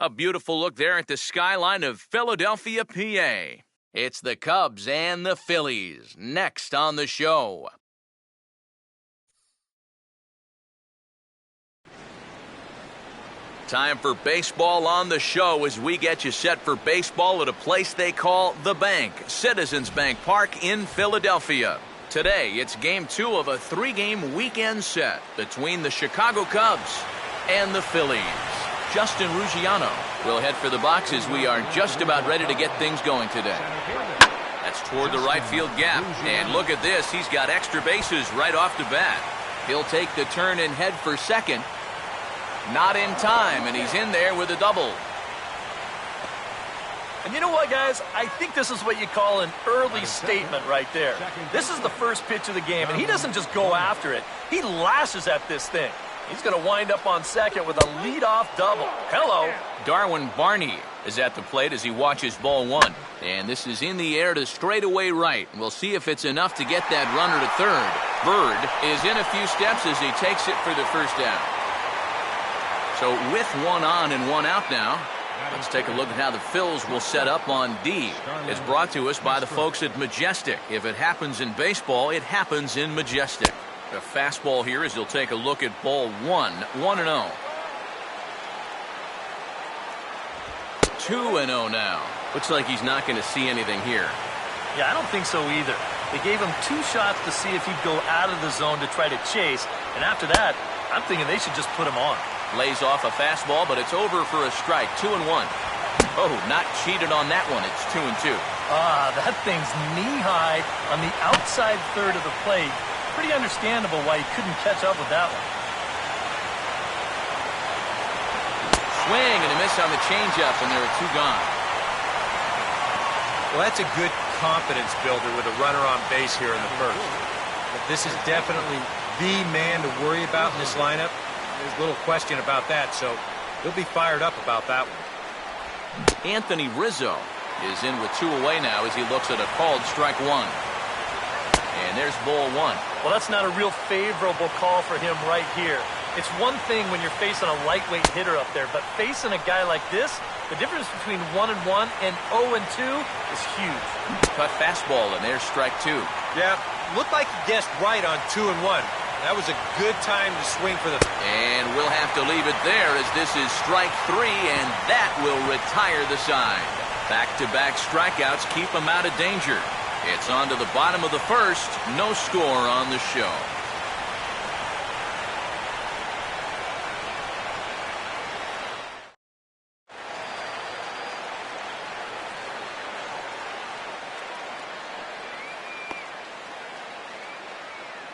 A beautiful look there at the skyline of Philadelphia, PA. It's the Cubs and the Phillies next on the show. Time for baseball on the show as we get you set for baseball at a place they call The Bank, Citizens Bank Park in Philadelphia. Today, it's Game 2 of a 3-game weekend set between the Chicago Cubs and the Phillies. Justin Ruggiano will head for the box as we are just about ready to get things going today. That's toward the right field gap. And look at this, he's got extra bases right off the bat. He'll take the turn and head for second. Not in time, and he's in there with a double. And you know what, guys? I think this is what you call an early statement right there. This is the first pitch of the game, and he doesn't just go after it. He lashes at this thing. He's going to wind up on second with a leadoff double. Hello. Darwin Barney is at the plate as he watches ball one. And this is in the air to straightaway right. We'll see if it's enough to get that runner to third. Bird is in a few steps as he takes it for the first down. So with one on and one out now, let's take a look at how the Phils will set up on D. It's brought to us by the folks at Majestic. If it happens in baseball, it happens in Majestic. The fastball here as he'll take a look at ball one, 1-0. 2-0 now. Looks like he's not going to see anything here. Yeah, I don't think so either. They gave him 2 shots to see if he'd go out of the zone to try to chase. And after that, I'm thinking they should just put him on. Lays off a fastball, but it's over for a strike. 2-1. Oh, not cheated on that one. It's 2-2. That thing's knee-high on the outside third of the plate. Pretty understandable why he couldn't catch up with that one. Swing and a miss on the changeup, and there are 2 gone. Well, that's a good confidence builder with a runner on base here in the first. But this is definitely the man to worry about in this lineup. There's little question about that, so he'll be fired up about that one. Anthony Rizzo is in with 2 away now as he looks at a called strike 1. And there's ball 1. Well, that's not a real favorable call for him right here. It's one thing when you're facing a lightweight hitter up there, but facing a guy like this, the difference between 1-1 and 0-2 is huge. Cut fastball, and there's strike 2. Yeah, looked like he guessed right on 2-1. That was a good time to swing for the... And we'll have to leave it there as this is strike 3, and that will retire the side. Back-to-back strikeouts keep him out of danger. It's on to the bottom of the first. No score on the show.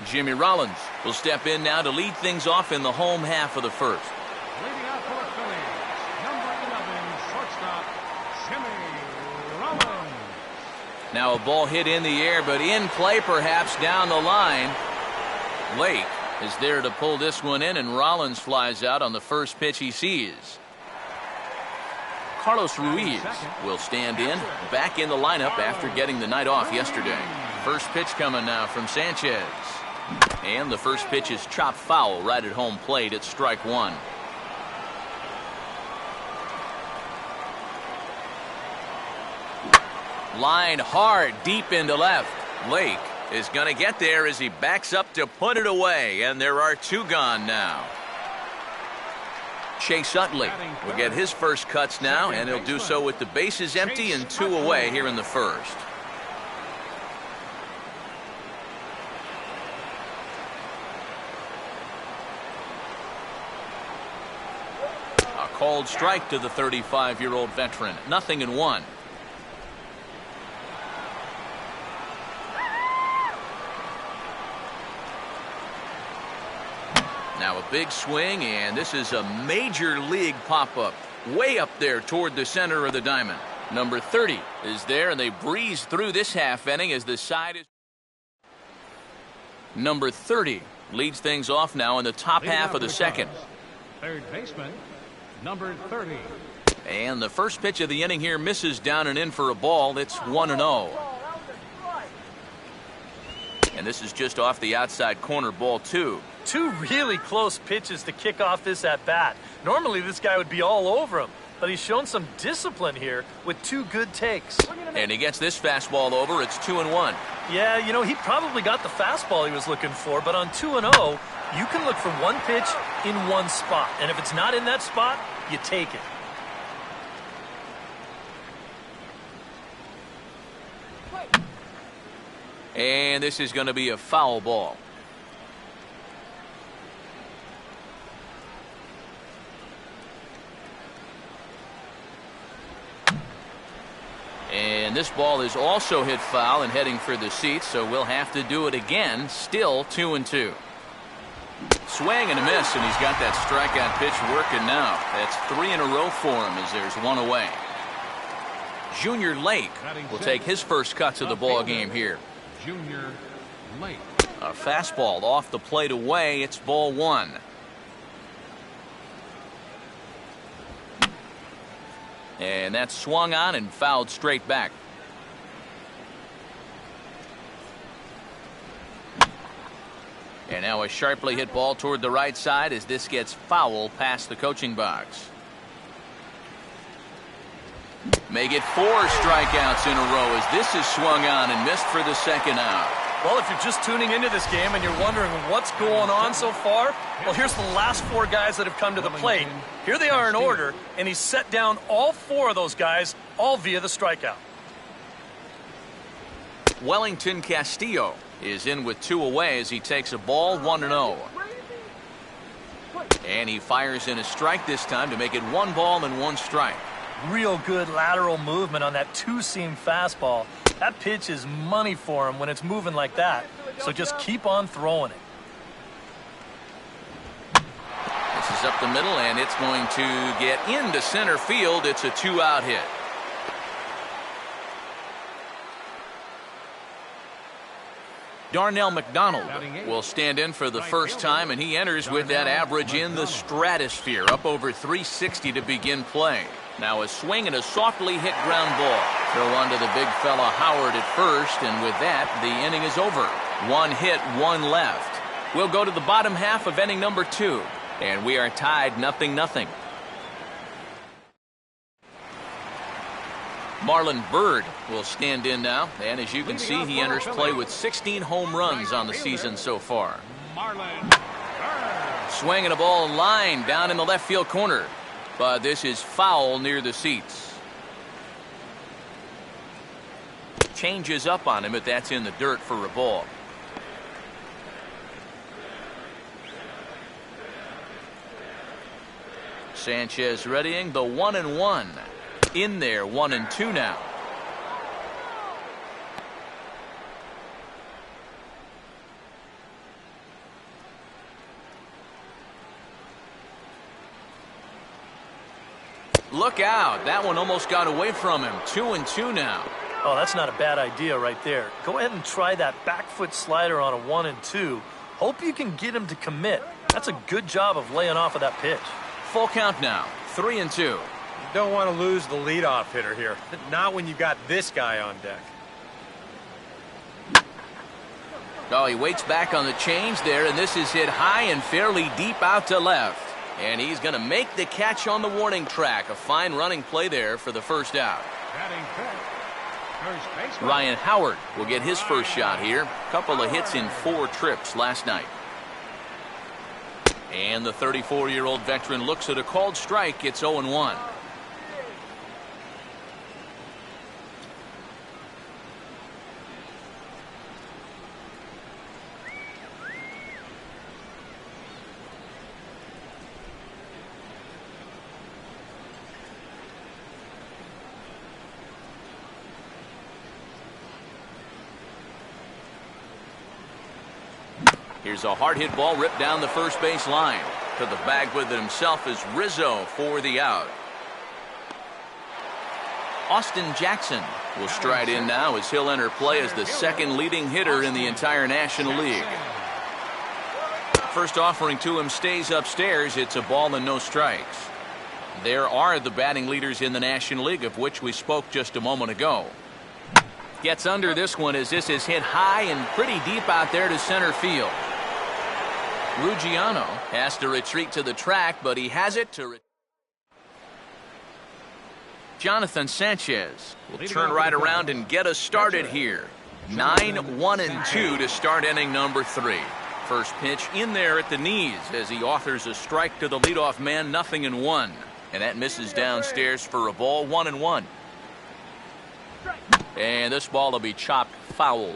Jimmy Rollins will step in now to lead things off in the home half of the first. Leading out for the Phillies, number 11, shortstop, Jimmy Rollins. Now a ball hit in the air, but in play perhaps down the line. Lake is there to pull this one in, and Rollins flies out on the first pitch he sees. Carlos Ruiz will stand in, back in the lineup after getting the night off yesterday. First pitch coming now from Sanchez. And the first pitch is chopped foul right at home plate. It's strike 1. Line hard deep into left. Lake is going to get there as he backs up to put it away. And there are 2 gone now. Chase Utley will get his first cuts now, and he'll do so with the bases empty and 2 away here in the first. Called strike to the 35-year-old veteran. 0-1. Now a big swing, and this is a major league pop-up. Way up there toward the center of the diamond. Number 30 is there, and they breeze through this half inning as the side is... Number 30 leads things off now in the top half of the second. Third baseman, number 30. And the first pitch of the inning here misses down and in for a ball. It's 1-0. And this is just off the outside corner, ball 2. 2 really close pitches to kick off this at bat. Normally this guy would be all over him. but he's shown some discipline here with 2 good takes. And he gets this fastball over. It's 2-1. Yeah, you know, he probably got the fastball he was looking for, but on 2-0, you can look for one pitch in one spot. And if it's not in that spot, you take it. And this is going to be a foul ball. And this ball is also hit foul and heading for the seats, so we'll have to do it again. Still 2-2. Swing and a miss, and he's got that strikeout pitch working now. That's 3 in a row for him as there's 1 away. Junior Lake will take his first cuts of the ball game here. Junior Lake. A fastball off the plate away. It's ball 1. And that's swung on and fouled straight back. And now a sharply hit ball toward the right side as this gets foul past the coaching box. May get 4 strikeouts in a row as this is swung on and missed for the second out. Well, if you're just tuning into this game and you're wondering what's going on so far, well, here's the last 4 guys that have come to the plate. Here they are in order, and he's set down all 4 of those guys, all via the strikeout. Wellington Castillo is in with 2 away as he takes a ball 1-0. And he fires in a strike this time to make it 1 ball and 1 strike. Real good lateral movement on that 2-seam fastball. That pitch is money for him when it's moving like that. So just keep on throwing it. This is up the middle, and it's going to get into center field. It's a 2-out hit. Darnell McDonald will stand in for the first time, and he enters with that average in the stratosphere, up over 360 to begin play. Now a swing and a softly hit ground ball. Throw onto the big fella Howard at first, and with that, the inning is over. 1 hit, 1 left. We'll go to the bottom half of inning number 2, and we are tied 0-0. Marlon Byrd will stand in now, and as you can see, he enters play with 16 home runs on the season so far. Marlon Byrd. Swinging a ball line down in the left field corner, but this is foul near the seats. Changes up on him, but that's in the dirt for a ball. Sanchez readying the 1-1. In there, 1-2 now. Look out. That one almost got away from him. 2-2 now. Oh, that's not a bad idea right there. Go ahead and try that back foot slider on a 1-2. Hope you can get him to commit. That's a good job of laying off of that pitch. Full count now. 3-2. You don't want to lose the leadoff hitter here. Not when you got this guy on deck. Oh, he waits back on the change there, and this is hit high and fairly deep out to left. And he's going to make the catch on the warning track. A fine running play there for the first out. Ryan Howard will get his first shot here. Couple of hits in 4 trips last night. And the 34-year-old veteran looks at a called strike. It's 0-1. Here's a hard hit ball ripped down the first base line. To the bag with it himself is Rizzo for the out. Austin Jackson will stride in now as he'll enter play as the second leading hitter in the entire National League. First offering to him stays upstairs. It's a ball and no strikes. There are the batting leaders in the National League, of which we spoke just a moment ago. Gets under this one as this is hit high and pretty deep out there to center field. Ruggiano has to retreat to the track, but he has it to Jonathan Sanchez will turn right around and get us started here. 9-1-2 to start inning number 3. First pitch in there at the knees as he authors a strike to the leadoff man, 0-1. And that misses downstairs for a ball, 1-1. And this ball will be chopped foul.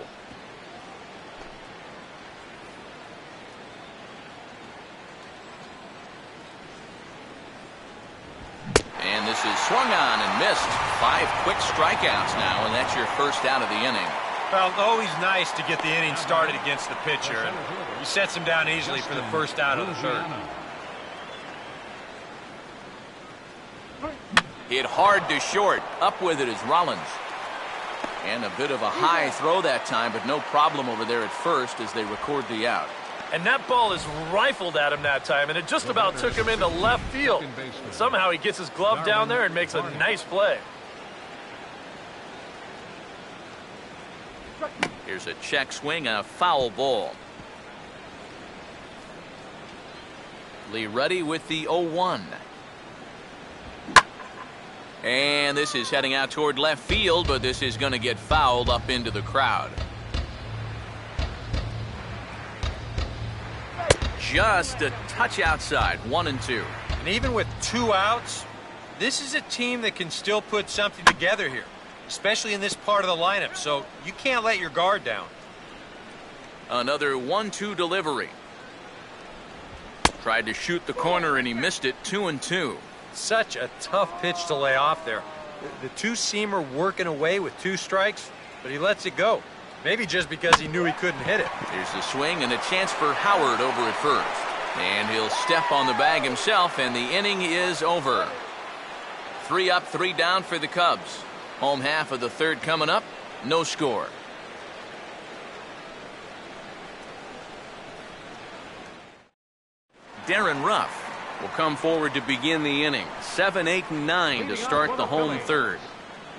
And this is swung on and missed. 5 quick strikeouts now, and that's your first out of the inning. Well, always nice to get the inning started against the pitcher. And he sets him down easily for the first out of the third. Hit hard to short. Up with it is Rollins. And a bit of a high throw that time, but no problem over there at first as they record the out. And that ball is rifled at him that time, and it just about took him into left field. And somehow he gets his glove down there and makes a nice play. Here's a check swing and a foul ball. Lee ready with the 0-1. And this is heading out toward left field, but this is going to get fouled up into the crowd. Just a touch outside, 1-2. And even with 2 outs, this is a team that can still put something together here, especially in this part of the lineup, so you can't let your guard down. Another 1-2 delivery. Tried to shoot the corner and he missed it, 2-2. Such a tough pitch to lay off there. The two-seamer working away with 2 strikes, but he lets it go. Maybe just because he knew he couldn't hit it. Here's the swing and a chance for Howard over at first. And he'll step on the bag himself, and the inning is over. 3 up, 3 down for the Cubs. Home half of the third coming up. No score. Darren Ruff will come forward to begin the inning. 7, 8, and 9 to start the home third.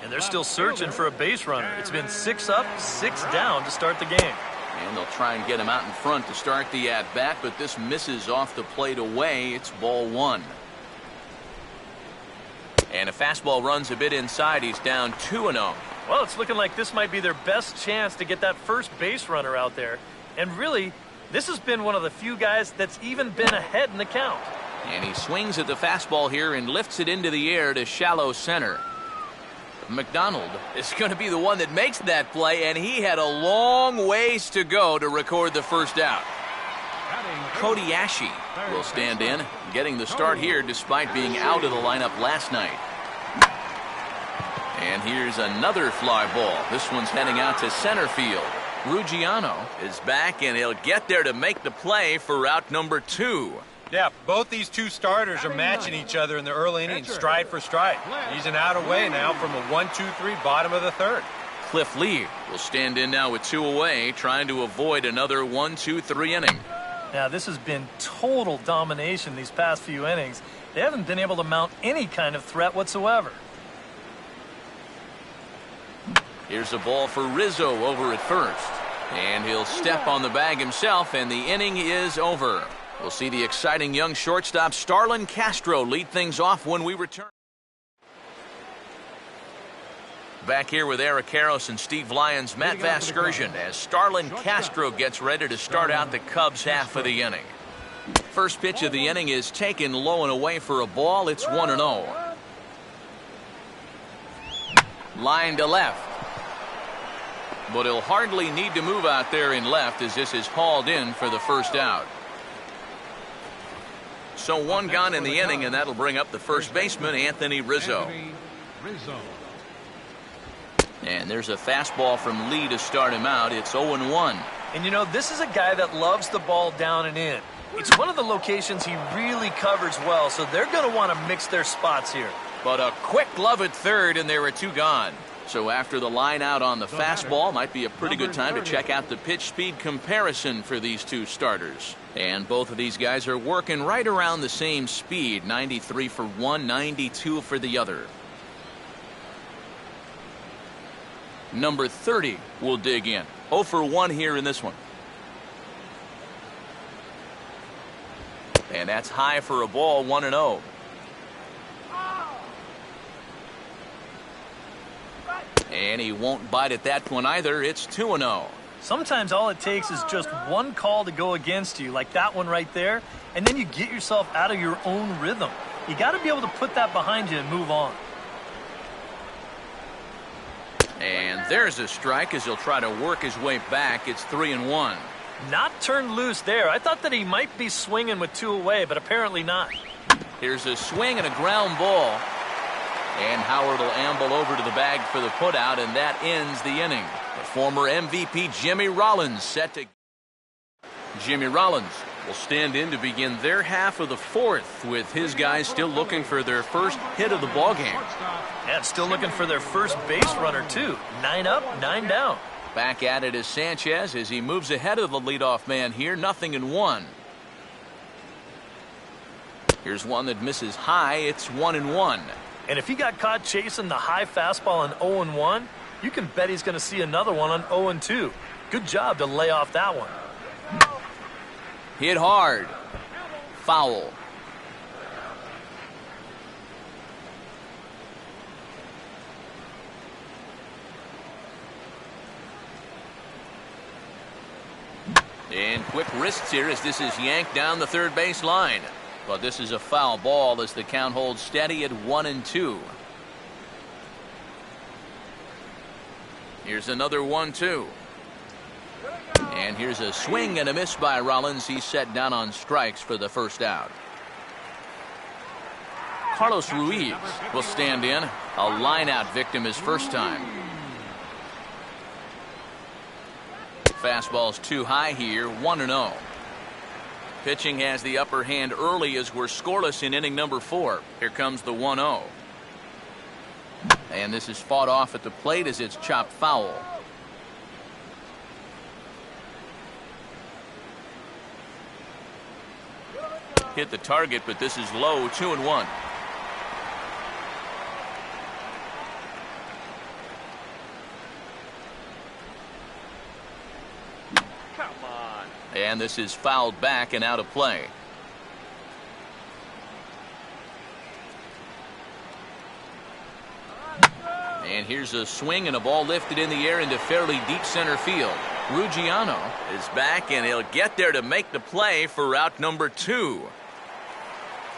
And they're still searching for a base runner. It's been 6 up, 6 down to start the game. And they'll try and get him out in front to start the at-bat, but this misses off the plate away. It's ball 1. And a fastball runs a bit inside. He's down 2-0. Well, it's looking like this might be their best chance to get that first base runner out there. And really, this has been one of the few guys that's even been ahead in the count. And he swings at the fastball here and lifts it into the air to shallow center. McDonald is going to be the one that makes that play, and he had a long ways to go to record the first out. Cody Ashe will stand in, getting the start here despite being out of the lineup last night. And here's another fly ball. This one's heading out to center field. Ruggiano is back, and he'll get there to make the play for out number 2. Yeah, both these 2 starters are matching each other in the early innings, stride for stride. He's an out away now from a 1-2-3 bottom of the third. Cliff Lee will stand in now with 2 away, trying to avoid another 1-2-3 inning. Now, this has been total domination these past few innings. They haven't been able to mount any kind of threat whatsoever. Here's a ball for Rizzo over at first. And he'll step on the bag himself, and the inning is over. We'll see the exciting young shortstop Starlin Castro lead things off when we return. Back here with Eric Karros and Steve Lyons, Matt Vasgersian, as Starlin Castro gets ready to start out the Cubs half of the inning. First pitch of the inning is taken low and away for a ball. It's 1-0. Line to left. But he'll hardly need to move out there in left as this is hauled in for the first out. So 1 gone in the inning, and that'll bring up the first baseman, Anthony Rizzo. And there's a fastball from Lee to start him out. It's 0-1. And you know, this is a guy that loves the ball down and in. It's one of the locations he really covers well, so they're going to want to mix their spots here. But a quick glove at third, and there are 2 gone. So after the line out on the fastball, might be a pretty good time to check out the pitch speed comparison for these 2 starters. And both of these guys are working right around the same speed, 93 for one, 92 for the other. Number 30 will dig in. 0 for 1 here in this one. And that's high for a ball, 1-0. And he won't bite at that one either. It's 2-0. Sometimes all it takes is just one call to go against you, like that one right there, and then you get yourself out of your own rhythm. You got to be able to put that behind you and move on. And there's a strike as he'll try to work his way back. It's 3-1. Not turned loose there. I thought that he might be swinging with 2 away, but apparently not. Here's a swing and a ground ball. And Howard will amble over to the bag for the putout, and that ends the inning. The former MVP Jimmy Rollins set to... Jimmy Rollins will stand in to begin their half of the fourth, with his guys still looking for their first hit of the ballgame. And still looking for their first base runner, too. 9 up, 9 down. Back at it is Sanchez as he moves ahead of the leadoff man here, 0-1. Here's one that misses high. It's 1-1. And if he got caught chasing the high fastball on 0-1, you can bet he's going to see another one on 0-2. Good job to lay off that one. Hit hard. Foul. And quick wrists here as this is yanked down the third base line. But this is a foul ball as the count holds steady at 1-2. Here's another 1-2. And here's a swing and a miss by Rollins. He's set down on strikes for the first out. Carlos Ruiz will stand in. A line-out victim his first time. Fastball's too high here, 1-0. Pitching has the upper hand early as we're scoreless in inning number 4. Here comes the 1-0. And this is fought off at the plate as it's chopped foul. Hit the target, but this is low, 2-1. And this is fouled back and out of play. And here's a swing and a ball lifted in the air into fairly deep center field. Ruggiano is back, and he'll get there to make the play for out number 2.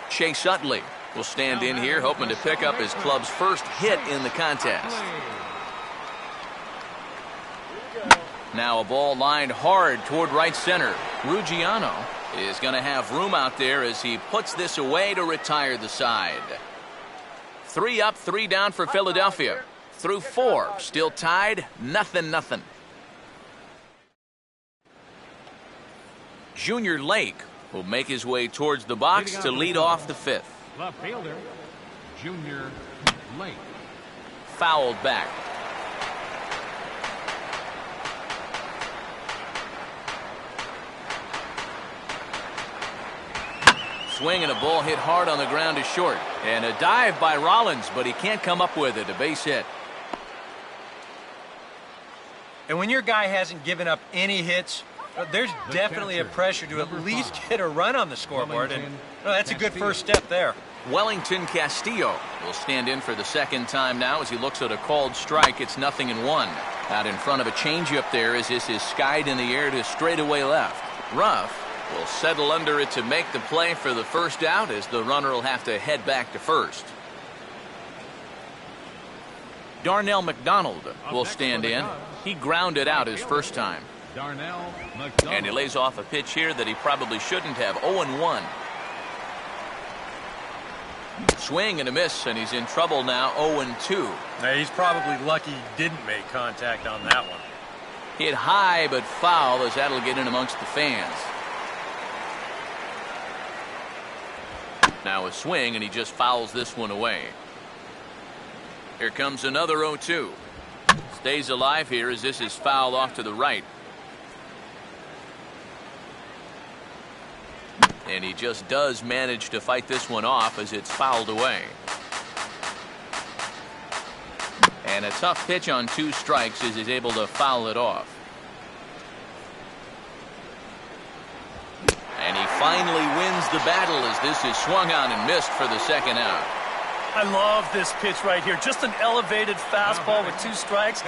Chase Utley will stand in here, hoping to pick up his club's first hit in the contest. Now a ball lined hard toward right center. Ruggiano is going to have room out there as he puts this away to retire the side. 3 up, 3 down for Philadelphia. Through 4, still tied, 0-0. Junior Lake will make his way towards the box to lead off the 5th. Left fielder, Junior Lake. Fouled back. Swing and a ball hit hard on the ground to short. And a dive by Rollins, but he can't come up with it. A base hit. And when your guy hasn't given up any hits, there's definitely a pressure to at least get a run on the scoreboard, and that's a good first step there. Wellington Castillo will stand in for the second time now as he looks at a called strike. It's 0-1. Out in front of a changeup there as this is skied in the air to straightaway left. Ruff will settle under it to make the play for the first out as the runner will have to head back to first. Darnell McDonald will stand in. He grounded out his first time. And he lays off a pitch here that he probably shouldn't have. 0-1. Swing and a miss, and he's in trouble now. 0-2. Now, he's probably lucky he didn't make contact on that one. Hit high but foul as that'll get in amongst the fans. Now a swing, and he just fouls this one away. Here comes another 0-2. Stays alive here as this is fouled off to the right. And he just does manage to fight this one off as it's fouled away. And a tough pitch on 2 strikes as he's able to foul it off. And he finally wins the battle as this is swung on and missed for the second out. I love this pitch right here. Just an elevated fastball with 2 strikes.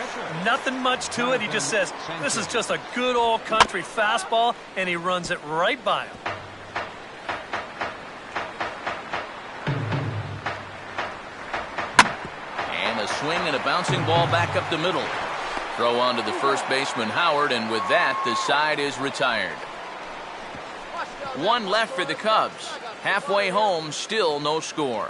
Nothing much to it. He just says, this is just a good old country fastball, and he runs it right by him. And a swing and a bouncing ball back up the middle. Throw on to the first baseman, Howard, and with that, the side is retired. 1 left for the Cubs. Halfway home, still no score.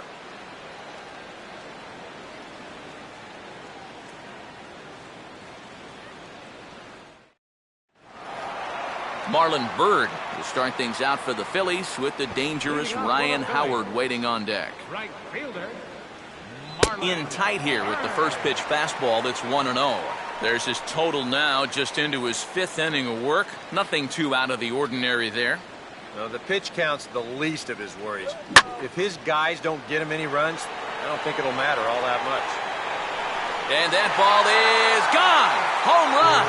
Marlon Byrd will start things out for the Phillies with the dangerous Ryan Howard waiting on deck. Right fielder. In tight here with the first pitch fastball that's 1-0. There's his total now just into his 5th inning of work. Nothing too out of the ordinary there. No, the pitch count's the least of his worries. If his guys don't get him any runs, I don't think it'll matter all that much. And that ball is gone. Home run.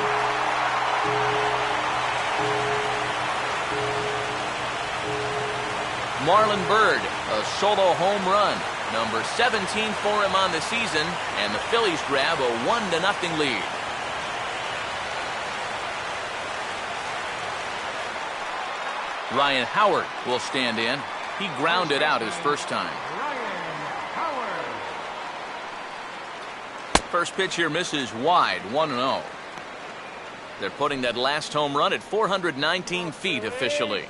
Marlon Byrd, a solo home run. Number 17 for him on the season, and the Phillies grab a 1-0 lead. Ryan Howard will stand in. He grounded out his first time. Ryan Howard. First pitch here misses wide, 1-0. They're putting that last home run at 419 feet officially.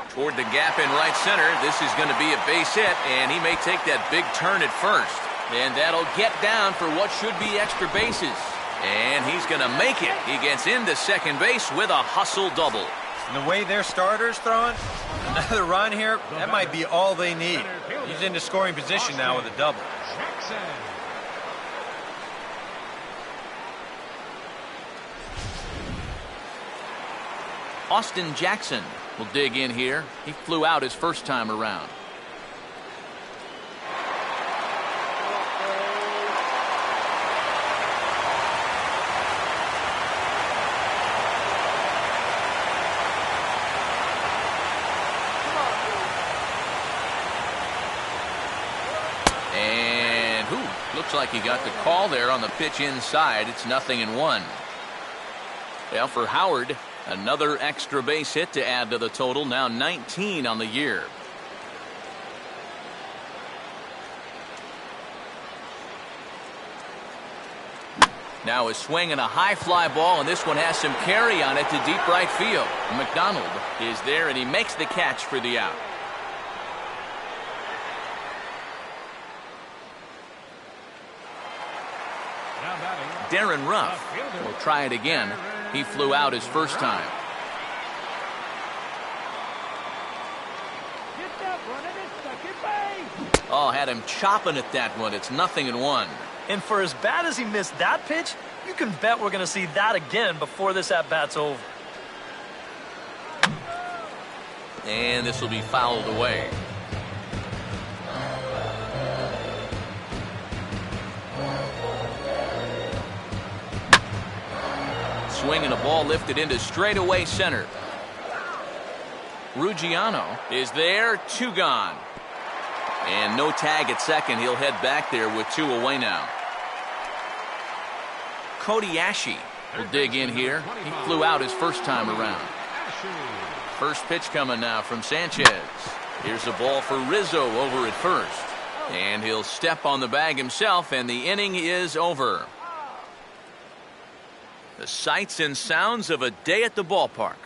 Toward the gap in right center. This is going to be a base hit, and he may take that big turn at first. And that'll get down for what should be extra bases. And he's going to make it. He gets into second base with a hustle double. And the way their starter's throwing, another run here, that might be all they need. He's into scoring position now with a double. Jackson. Austin Jackson will dig in here. He flew out his first time around. And looks like he got the call there on the pitch inside. It's 0-1. Well, for Howard, another extra base hit to add to the total, now 19 on the year. Now a swing and a high fly ball, and this one has some carry on it to deep right field. McDonald is there, and he makes the catch for the out. Darren Ruff will try it again. He flew out his first time. Oh, had him chopping at that one. It's 0-1. And for as bad as he missed that pitch, you can bet we're going to see that again before this at-bat's over. And this will be fouled away. Swing and a ball lifted into straightaway center. Ruggiano is there, 2 gone. And no tag at second. He'll head back there with 2 away now. Cody Ashe will dig in here. He flew out his first time around. First pitch coming now from Sanchez. Here's a ball for Rizzo over at first. And he'll step on the bag himself, and the inning is over. The sights and sounds of a day at the ballpark.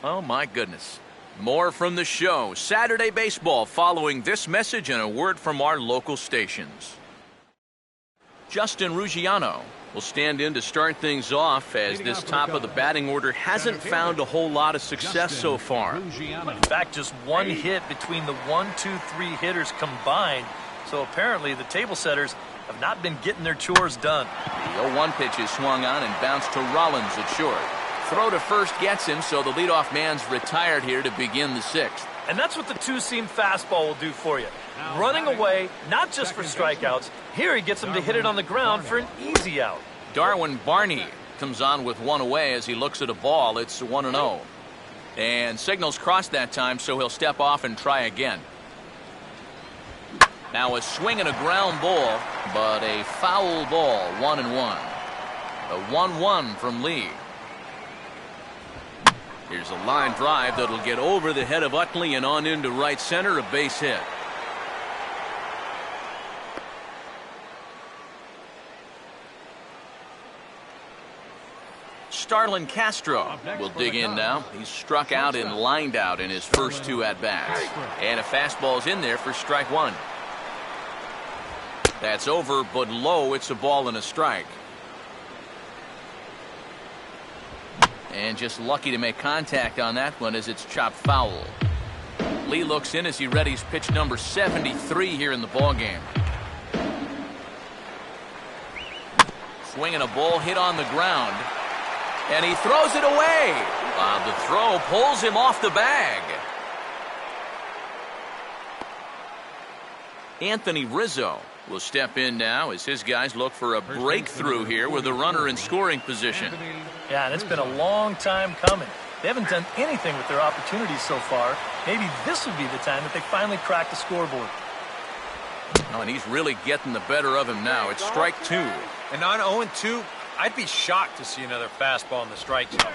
Oh, my goodness. More from the show. Saturday Baseball following this message and a word from our local stations. Justin Ruggiano will stand in to start things off, as this top of the batting order hasn't found a whole lot of success so far. In fact, just 1 hit between the 1, 2, 3 hitters combined. So apparently the table setters have not been getting their chores done. The 0-1 pitch is swung on and bounced to Rollins at short. Throw to first gets him, so the leadoff man's retired here to begin the 6th. And that's what the 2-seam fastball will do for you. Running away, not just for strikeouts. Here he gets him to hit it on the ground for an easy out. Darwin Barney comes on with 1 away as he looks at a ball. It's 1-0. And signals crossed that time, so he'll step off and try again. Now a swing and a ground ball, but a foul ball, 1-1. A 1-1 from Lee. Here's a line drive that'll get over the head of Utley and on into right center, a base hit. Starlin Castro will dig in now. He's struck out and lined out in his first 2 at-bats. And a fastball's in there for strike 1. That's over, but low. It's a ball and a strike. And just lucky to make contact on that one as it's chopped foul. Lee looks in as he readies pitch number 73 here in the ballgame. Swinging a ball hit on the ground. And he throws it away. The throw pulls him off the bag. Anthony Rizzo will step in now as his guys look for a breakthrough here with a runner in scoring position. Yeah, and it's been a long time coming. They haven't done anything with their opportunities so far. Maybe this would be the time that they finally crack the scoreboard. Oh, and he's really getting the better of him now. It's strike 2. And on 0-2, I'd be shocked to see another fastball in the strike zone.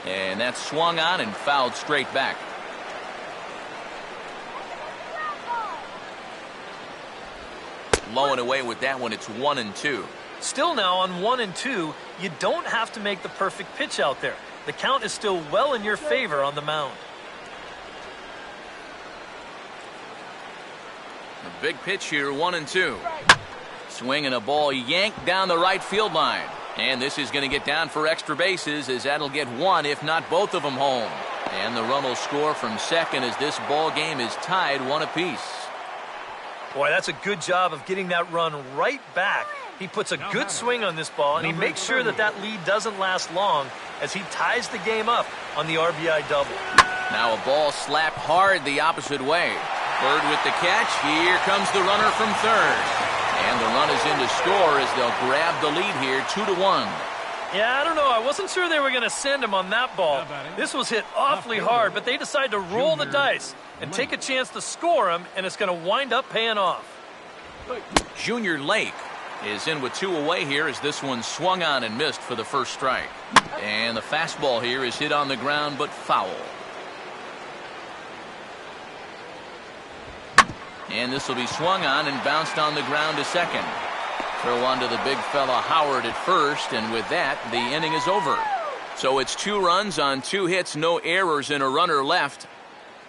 And that's swung on and fouled straight back. Low and away with that one. It's 1-2. Still now on 1-2, you don't have to make the perfect pitch out there. The count is still well in your favor on the mound. A big pitch here, 1-2. Swinging a ball yanked down the right field line. And this is going to get down for extra bases as that'll get one, if not both of them, home. And the run will score from second as this ball game is tied 1 apiece. Boy, that's a good job of getting that run right back. He puts a good swing on this ball, and he makes sure that that lead doesn't last long as he ties the game up on the RBI double. Now a ball slapped hard the opposite way. Bird with the catch. Here comes the runner from third. And the run is in to score as they'll grab the lead here, 2-1. Yeah, I don't know. I wasn't sure they were going to send him on that ball. This was hit awfully hard, but they decided to roll the dice and take a chance to score him, and it's going to wind up paying off. Junior Lake is in with 2 away here as this one swung on and missed for the first strike. And the fastball here is hit on the ground but foul. And this will be swung on and bounced on the ground to second. Throw on to the big fella Howard at first, and with that, the inning is over. So it's 2 runs on 2 hits, no errors, and a runner left.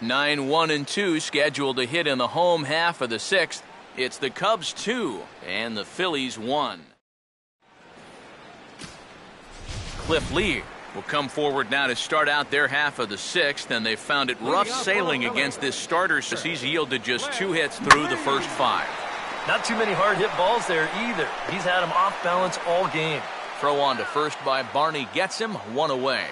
9-1-2 scheduled to hit in the home half of the 6th. It's the Cubs 2 and the Phillies 1. Cliff Lee will come forward now to start out their half of the 6th, and they found it rough sailing against this starter as he's yielded just 2 hits through the first 5. Not too many hard hit balls there either. He's had him off balance all game. Throw on to first by Barney gets him, 1 away.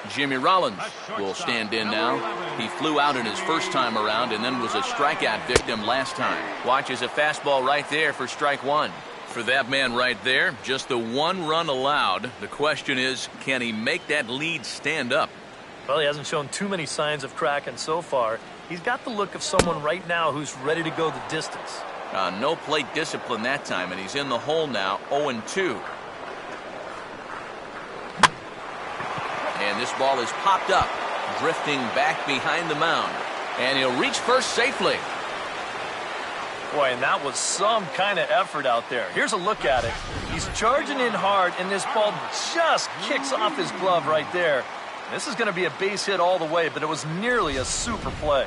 Jimmy Rollins will stand in now. He flew out in his first time around and then was a strikeout victim last time. Watches a fastball right there for strike 1. For that man right there, just the 1 run allowed. The question is, can he make that lead stand up? Well, he hasn't shown too many signs of cracking so far. He's got the look of someone right now who's ready to go the distance. No plate discipline that time, and he's in the hole now, 0-2. And this ball is popped up, drifting back behind the mound. And he'll reach first safely. Boy, and that was some kind of effort out there. Here's a look at it. He's charging in hard, and this ball just kicks off his glove right there. This is going to be a base hit all the way, but it was nearly a super play.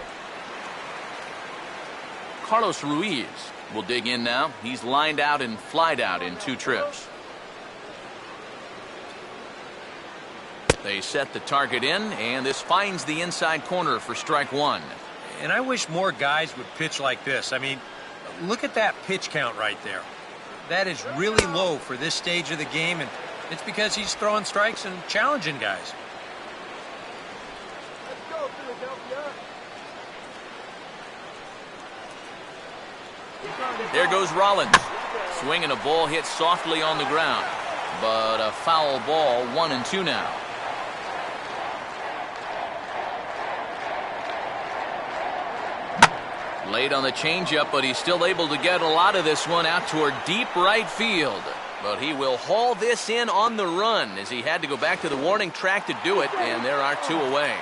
Carlos Ruiz will dig in now. He's lined out and flied out in 2 trips. They set the target in, and this finds the inside corner for strike 1. And I wish more guys would pitch like this. I mean, look at that pitch count right there. That is really low for this stage of the game, and it's because he's throwing strikes and challenging guys. There goes Rollins. Swinging a ball hit softly on the ground. But a foul ball, 1-2 now. Late on the changeup, but he's still able to get a lot of this one out toward deep right field. But he will haul this in on the run as he had to go back to the warning track to do it, and there are 2 away.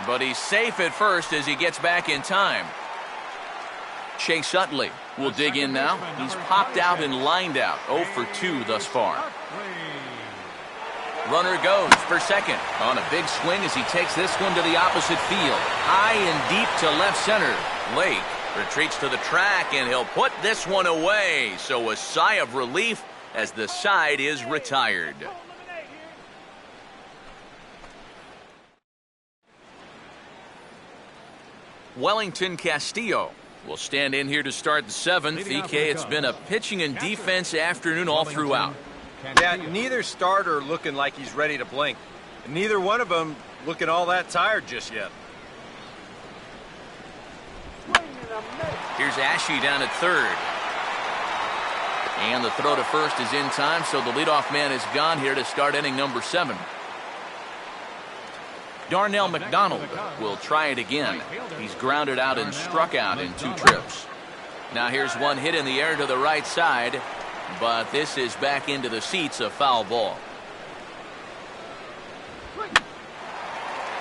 But he's safe at first as he gets back in time. Chase Utley will dig in now. He's popped out and lined out. 0 for 2 thus far. Runner goes for second on a big swing as he takes this one to the opposite field. High and deep to left center. Lake retreats to the track, and he'll put this one away. So a sigh of relief as the side is retired. Wellington Castillo will stand in here to start the 7th. EK, it's been a pitching and defense afternoon all throughout. Yeah, neither starter looking like he's ready to blink. And neither one of them looking all that tired just yet. Here's Ashe down at third. And the throw to first is in time, so the leadoff man is gone here to start inning number 7. Darnell McDonald will try it again. He's grounded out and struck out in 2 trips. Now here's one hit in the air to the right side, but this is back into the seats, a foul ball.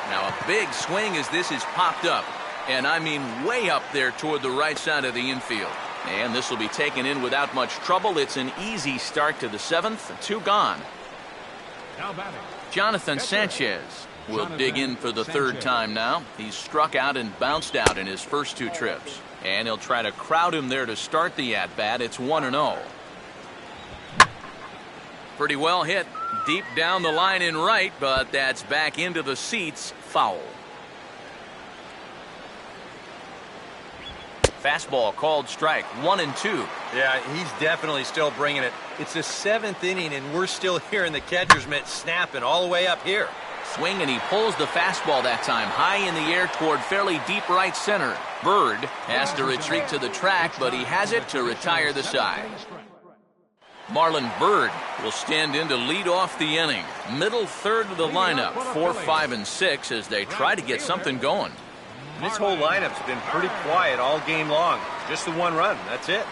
Now a big swing as this is popped up, and I mean way up there toward the right side of the infield. And this will be taken in without much trouble. It's an easy start to the 7th. 2 gone. Jonathan Sanchez will dig in for the 3rd time now. He's struck out and bounced out in his first 2 trips. And he'll try to crowd him there to start the at-bat. It's 1-0. Pretty well hit deep down the line in right, but that's back into the seats. Foul. Fastball called strike. 1-2. Yeah, he's definitely still bringing it. It's the 7th inning, and we're still hearing the catcher's mitt snapping all the way up here. Swing, and he pulls the fastball that time high in the air toward fairly deep right center. Bird has to retreat to the track, but he has it to retire the side. Marlon Bird will stand in to lead off the inning. Middle third of the lineup, 4, 5, and 6 as they try to get something going. This whole lineup's been pretty quiet all game long. Just the 1 run. That's it.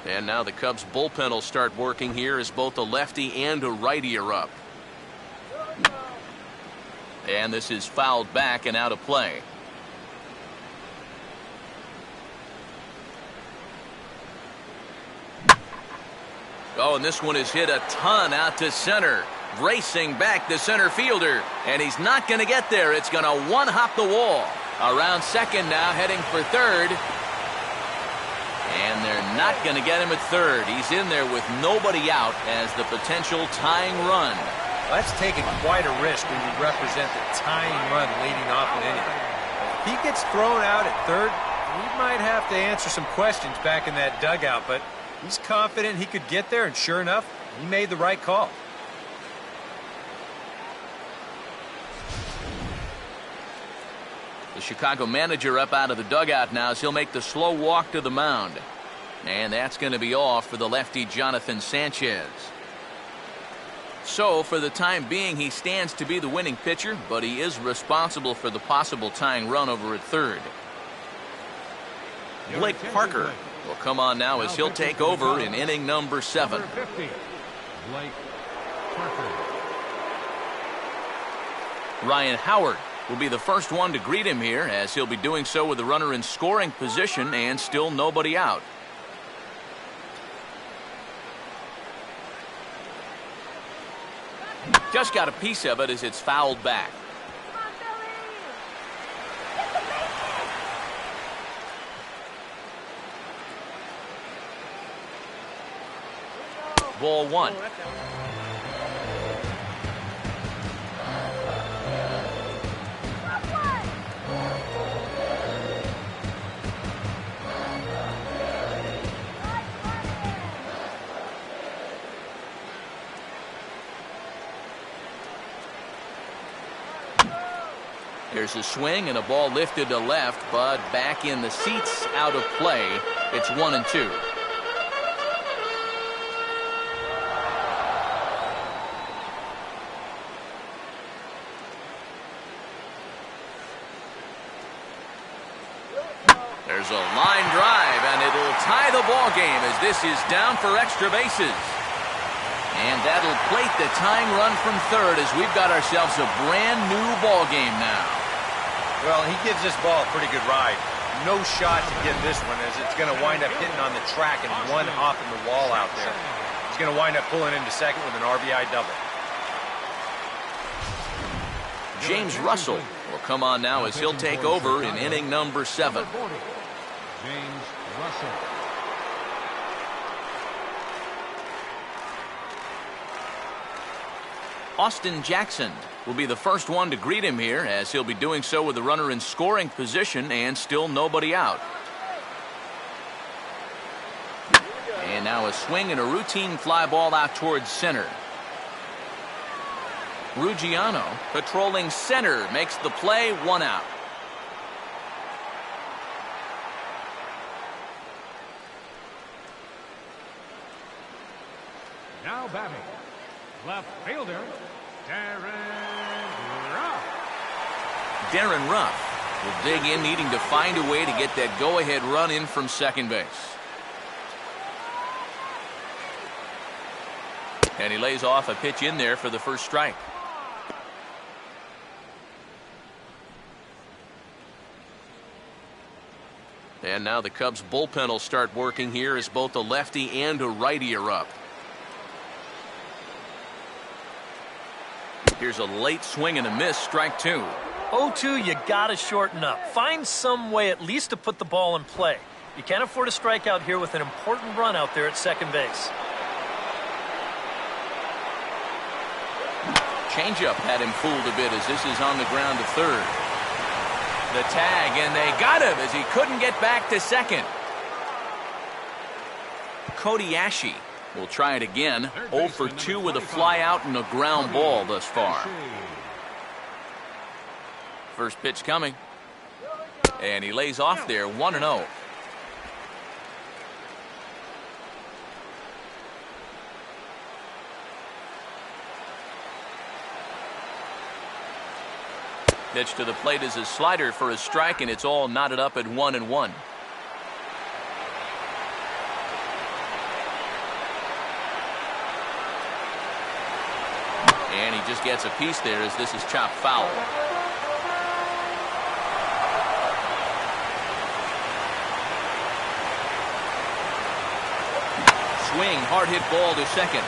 And now the Cubs bullpen will start working here as both a lefty and a righty are up. And this is fouled back and out of play. Oh, and this one is hit a ton out to center. Racing back the center fielder, and he's not going to get there. It's going to one-hop the wall. Around second now, heading for third. And they're not going to get him at third. He's in there with nobody out as the potential tying run. That's taking quite a risk when you represent the tying run leading off an inning. If he gets thrown out at third, we might have to answer some questions back in that dugout, but he's confident he could get there, and sure enough, he made the right call. The Chicago manager up out of the dugout now as he'll make the slow walk to the mound. And that's going to be off for the lefty Jonathan Sanchez. So for the time being, he stands to be the winning pitcher, but he is responsible for the possible tying run over at third. Blake Parker will come on now as he'll take over in inning number 7. Blake Parker. Ryan Howard will be the first one to greet him here as he'll be doing so with the runner in scoring position and still nobody out. Just got a piece of it as it's fouled back. Ball 1. There's a swing and a ball lifted to left, but back in the seats, out of play. It's 1-2. There's a line drive, and it'll tie the ball game as this is down for extra bases. And that'll plate the tying run from third as we've got ourselves a brand new ball game now. Well, he gives this ball a pretty good ride. No shot to get this one as it's going to wind up hitting on the track and one off in the wall out there. He's going to wind up pulling into second with an RBI double. James Russell will come on now as he'll take over in inning number 7. James Russell. Austin Jackson will be the first one to greet him here as he'll be doing so with the runner in scoring position and still nobody out. And now a swing and a routine fly ball out towards center. Ruggiano patrolling center makes the play, 1 out. Now batting, left fielder, Darren Ruff will dig in, needing to find a way to get that go-ahead run in from second base. And he lays off a pitch in there for the first strike. And now the Cubs bullpen will start working here as both a lefty and a righty are up. Here's a late swing and a miss, strike 2. 0-2, you got to shorten up. Find some way at least to put the ball in play. You can't afford a strikeout here with an important run out there at second base. Changeup had him fooled a bit as this is on the ground to third. The tag, and they got him as he couldn't get back to second. Cody Ashe will try it again. 0 for 2 with a fly out and a ground ball thus far. First pitch coming. And he lays off there, 1-0. Pitch to the plate is a slider for a strike, and it's all knotted up at 1-1. And he just gets a piece there as this is chopped foul. Swing, hard hit ball to second.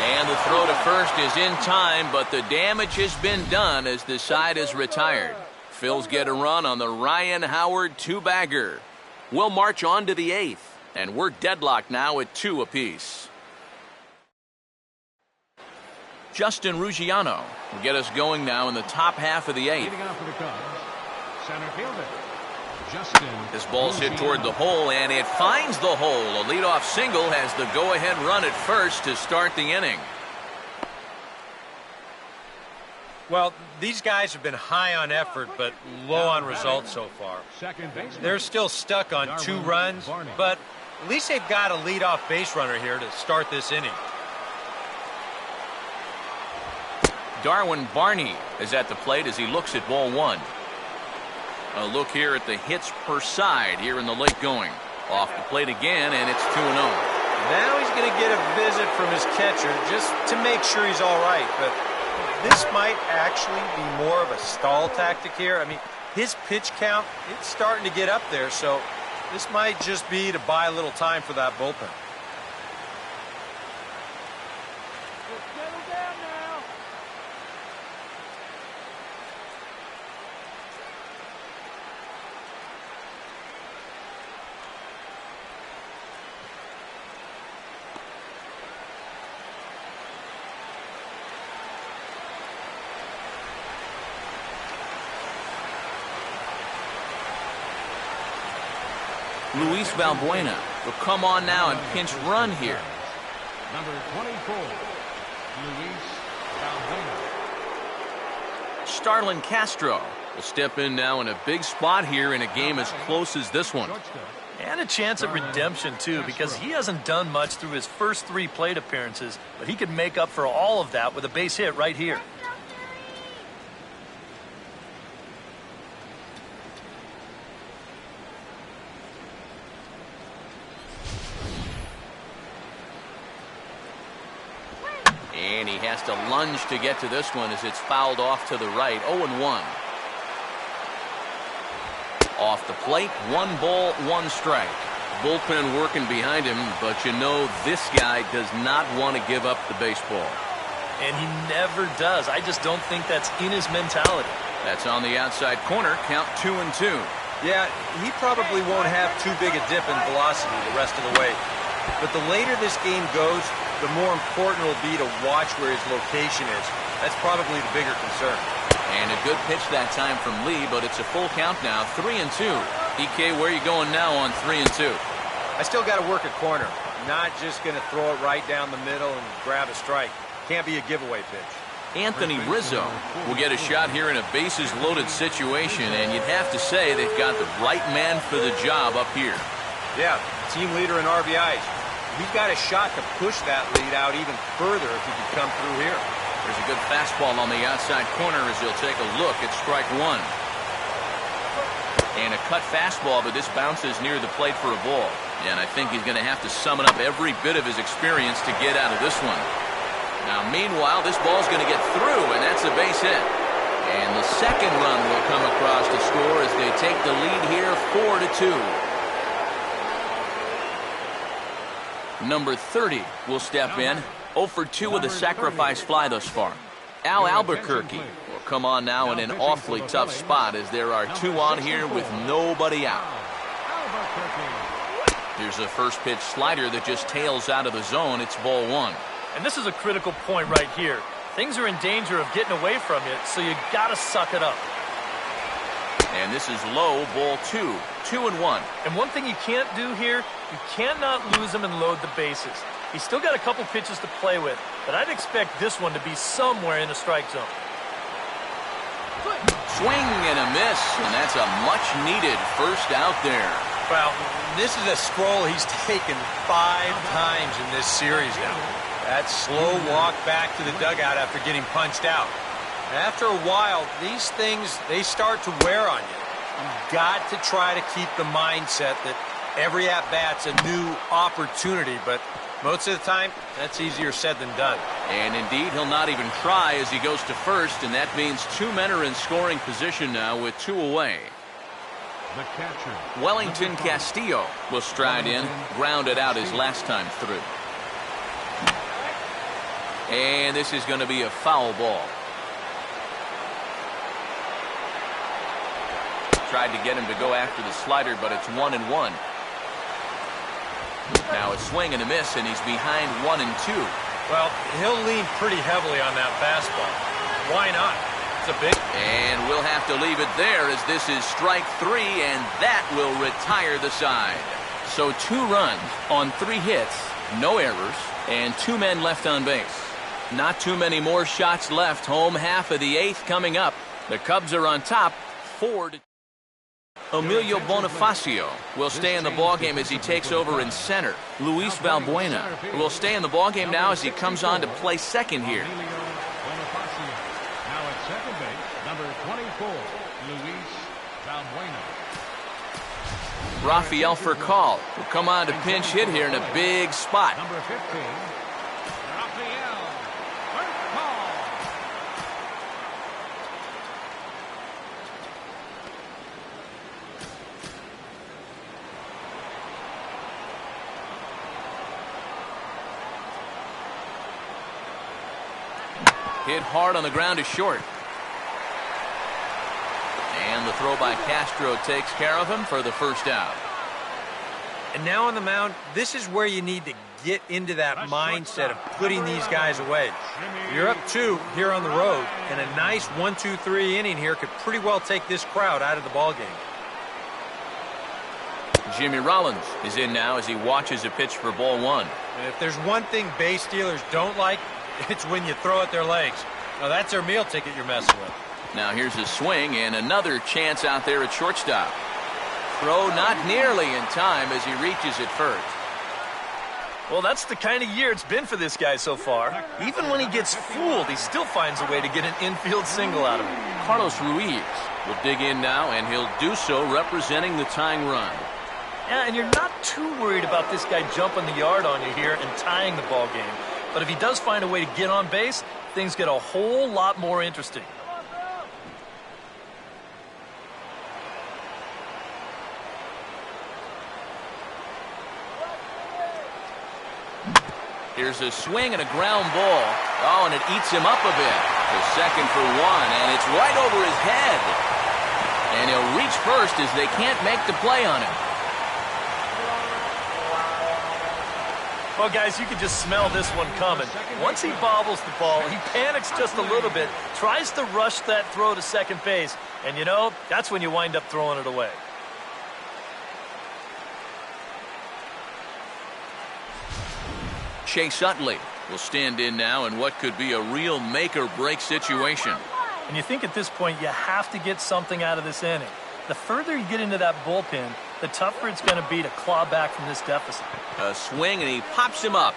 And the throw to first is in time, but the damage has been done as the side is retired. Phils get a run on the Ryan Howard 2-bagger. We'll march on to the 8th, and we're deadlocked now at 2 apiece. Justin Ruggiano will get us going now in the top half of the 8th. Leading off for the Cubs, center fielder, Justin. This ball's hit toward the hole, and it finds the hole. A leadoff single has the go-ahead run at first to start the inning. Well, these guys have been high on effort, but low on results so far. They're still stuck on 2 runs, but at least they've got a leadoff base runner here to start this inning. Darwin Barney is at the plate as he looks at ball 1. A look here at the hits per side here in the late going. Off the plate again, and it's 2-0. Now he's going to get a visit from his catcher just to make sure he's all right. But this might actually be more of a stall tactic here. I mean, his pitch count, it's starting to get up there, so this might just be to buy a little time for that bullpen. Luis Valbuena will come on now and pinch run here. Number 24, Luis Valbuena. Starlin Castro will step in now in a big spot here in a game as close as this one. And a chance at redemption, too, because he hasn't done much through his first 3 plate appearances, but he could make up for all of that with a base hit right here. And he has to lunge to get to this one as it's fouled off to the right. 0-1. Off the plate, 1 ball, 1 strike. Bullpen working behind him, but you know this guy does not want to give up the baseball. And he never does. I just don't think that's in his mentality. That's on the outside corner. Count 2-2. Yeah, he probably won't have too big a dip in velocity the rest of the way. But the later this game goes, the more important it will be to watch where his location is. That's probably the bigger concern. And a good pitch that time from Lee, but it's a full count now. 3-2. EK, where are you going now on 3-2? I still got to work a corner. Not just going to throw it right down the middle and grab a strike. Can't be a giveaway pitch. Anthony Rizzo will get a shot here in a bases-loaded situation, and you'd have to say they've got the right man for the job up here. Yeah, team leader in RBIs. He's got a shot to push that lead out even further if he could come through here. There's a good fastball on the outside corner as he'll take a look at strike 1. And a cut fastball, but this bounces near the plate for a ball. And I think he's going to have to summon up every bit of his experience to get out of this one. Now, meanwhile, this ball's going to get through, and that's a base hit. And the second run will come across to score as they take the lead here 4-2. Number 30 will step in. 0 for 2 with a sacrifice fly thus far. Al Albuquerque will come on now in an awfully tough spot as there are 2 on here with nobody out. Here's a first pitch slider that just tails out of the zone. It's ball 1. And this is a critical point right here. Things are in danger of getting away from you, so you got to suck it up. And this is low, ball 2. 2-1. And one thing you can't do here, you cannot lose him and load the bases. He's still got a couple pitches to play with, but I'd expect this one to be somewhere in the strike zone. Swing and a miss, and that's a much-needed first out there. Well, this is a stroll he's taken 5 times in this series now. That slow walk back to the dugout after getting punched out. After a while, these things, they start to wear on you. You've got to try to keep the mindset that every at-bat's a new opportunity, but most of the time, that's easier said than done. And indeed, he'll not even try as he goes to first, and that means 2 men are in scoring position now with 2 away. The catcher, Wellington Castillo will stride in, grounded out his last time through. And this is going to be a foul ball. Tried to get him to go after the slider, but it's 1-1. Now a swing and a miss, and he's behind 1-2. Well, he'll lean pretty heavily on that fastball. Why not? It's a big... And we'll have to leave it there as this is strike 3, and that will retire the side. So 2 runs on 3 hits, no errors, and 2 men left on base. Not too many more shots left. Home half of the 8th coming up. The Cubs are on top, 4-2. Emilio Bonifacio will stay in the ballgame as he takes over in center. Luis Valbuena will stay in the ballgame now as he comes on to play second here. Now at second base, number 24, Luis Valbuena. Rafael Furcal will come on to pinch hit here in a big spot. Number 15, Rafael Furcal. Hit hard on the ground to short. And the throw by Castro takes care of him for the first out. And now on the mound, this is where you need to get into that mindset of putting these guys away. You're up 2 here on the road, and a nice 1-2-3 inning here could pretty well take this crowd out of the ballgame. Jimmy Rollins is in now as he watches a pitch for ball 1. And if there's one thing base stealers don't like, it's when you throw at their legs. Now that's their meal ticket you're messing with. Now here's a swing and another chance out there at shortstop. Throw not nearly in time as he reaches it first. Well, that's the kind of year it's been for this guy so far. Even when he gets fooled, he still finds a way to get an infield single out of it. Carlos Ruiz will dig in now, and he'll do so representing the tying run. Yeah, and you're not too worried about this guy jumping the yard on you here and tying the ball game. But if he does find a way to get on base, things get a whole lot more interesting. Here's a swing and a ground ball. Oh, and it eats him up a bit. The second for one, and it's right over his head. And he'll reach first as they can't make the play on him. Well, guys, you can just smell this one coming. Once he bobbles the ball, he panics just a little bit, tries to rush that throw to second base, and you know, that's when you wind up throwing it away. Chase Utley will stand in now in what could be a real make-or-break situation. And you think at this point you have to get something out of this inning. The further you get into that bullpen, the tougher it's going to be to claw back from this deficit. A swing, and he pops him up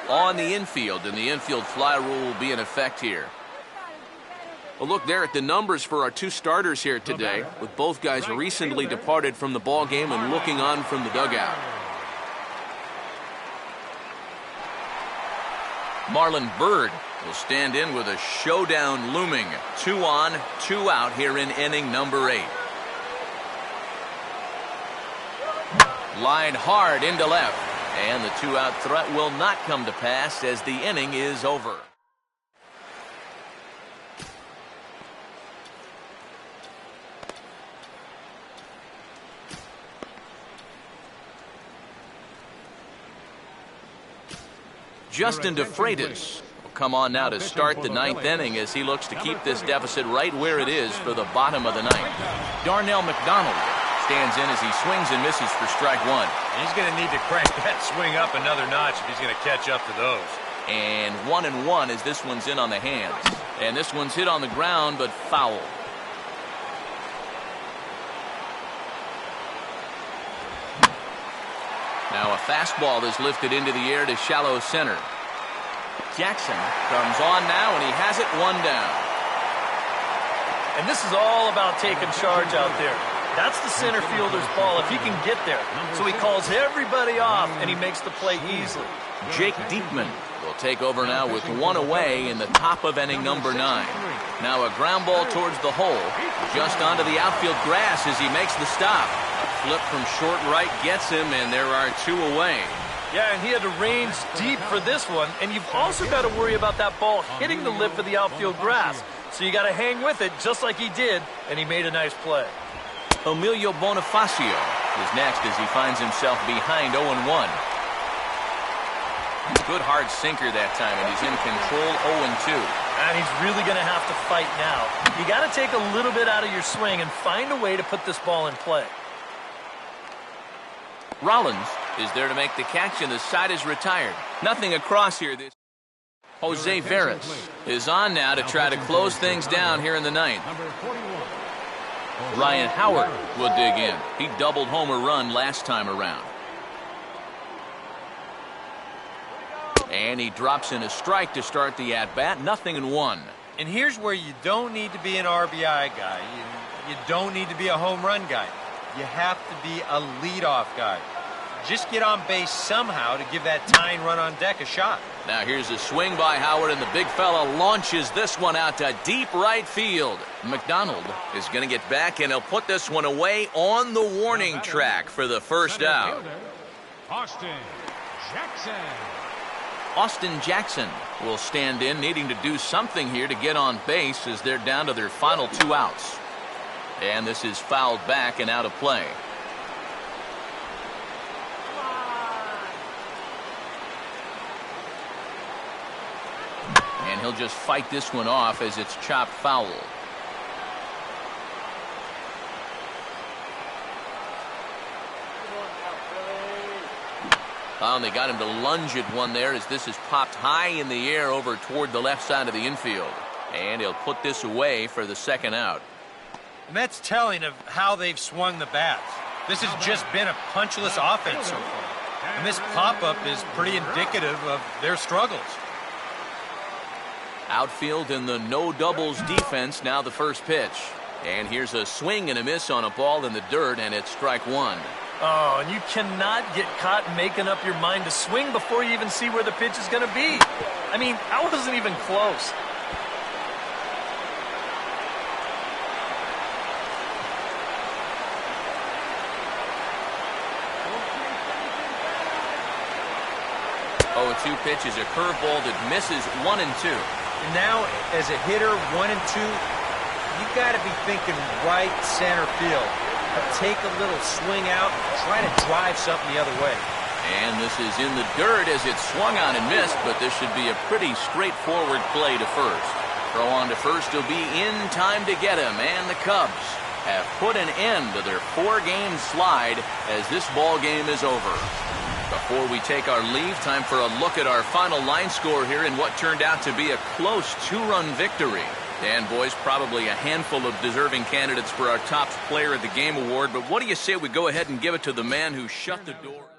on the infield, and the infield fly rule will be in effect here. Well, look there at the numbers for our two starters here today, with both guys recently departed from the ball game and looking on from the dugout. Marlon Byrd will stand in with a showdown looming. 2 on, 2 out here in inning number 8. Line hard into left, and the 2-out threat will not come to pass as the inning is over. Justin DeFreitas will come on now to start the 9th inning as he looks to keep this deficit right where it is for the bottom of the 9th. Darnell McDonald stands in as he swings and misses for strike 1. He's going to need to crank that swing up another notch if he's going to catch up to those. And 1-1 as this one's in on the hands. And this one's hit on the ground, but foul. Now a fastball is lifted into the air to shallow center. Jackson comes on now, and he has it 1 down. And this is all about taking charge out there. That's the center fielder's ball if he can get there. So he calls everybody off, and he makes the play easily. Jake Diekman will take over now with 1 away in the top of inning number 9. Now a ground ball towards the hole, just onto the outfield grass as he makes the stop. Flip from short right gets him, and there are 2 away. Yeah, and he had to range deep for this one, and you've also got to worry about that ball hitting the lip of the outfield grass. So you got to hang with it just like he did, and he made a nice play. Emilio Bonifacio is next as he finds himself behind 0-1. Good hard sinker that time, and he's in control 0-2. And he's really going to have to fight now. You got to take a little bit out of your swing and find a way to put this ball in play. Rollins is there to make the catch, and the side is retired. Nothing across here. Jose Veras is on now to try to close things down here in the 9th. Ryan Howard will dig in. He doubled homer run last time around. And he drops in a strike to start the at-bat. 0-1. And here's where you don't need to be an RBI guy. You don't need to be a home run guy. You have to be a leadoff guy. Just get on base somehow to give that tying run on deck a shot. Now here's a swing by Howard, and the big fella launches this one out to deep right field. McDonald is going to get back, and he'll put this one away on the warning track for the first out. Austin Jackson will stand in, needing to do something here to get on base as they're down to their final 2 outs. And this is fouled back and out of play. And he'll just fight this one off as it's chopped foul. Oh, and they got him to lunge at one there as this is popped high in the air over toward the left side of the infield. And he'll put this away for the 2nd out. And that's telling of how they've swung the bats. This has just been a punchless offense so far. And this pop-up is pretty indicative of their struggles. Outfield in the no doubles defense, now the first pitch. And here's a swing and a miss on a ball in the dirt, and it's strike 1. Oh, and you cannot get caught making up your mind to swing before you even see where the pitch is going to be. I mean, I wasn't even close. Oh, 2 pitches, a curveball that misses 1 and 2. And now, as a hitter, 1 and 2, you got to be thinking right center field. Take a little swing out, try to drive something the other way. And this is in the dirt as it's swung on and missed, but this should be a pretty straightforward play to first. Throw on to first will be in time to get him, and the Cubs have put an end to their 4-game slide as this ball game is over. Before we take our leave, time for a look at our final line score here in what turned out to be a close 2-run victory. And, boys, probably a handful of deserving candidates for our top player of the game award, but what do you say we go ahead and give it to the man who shut the door?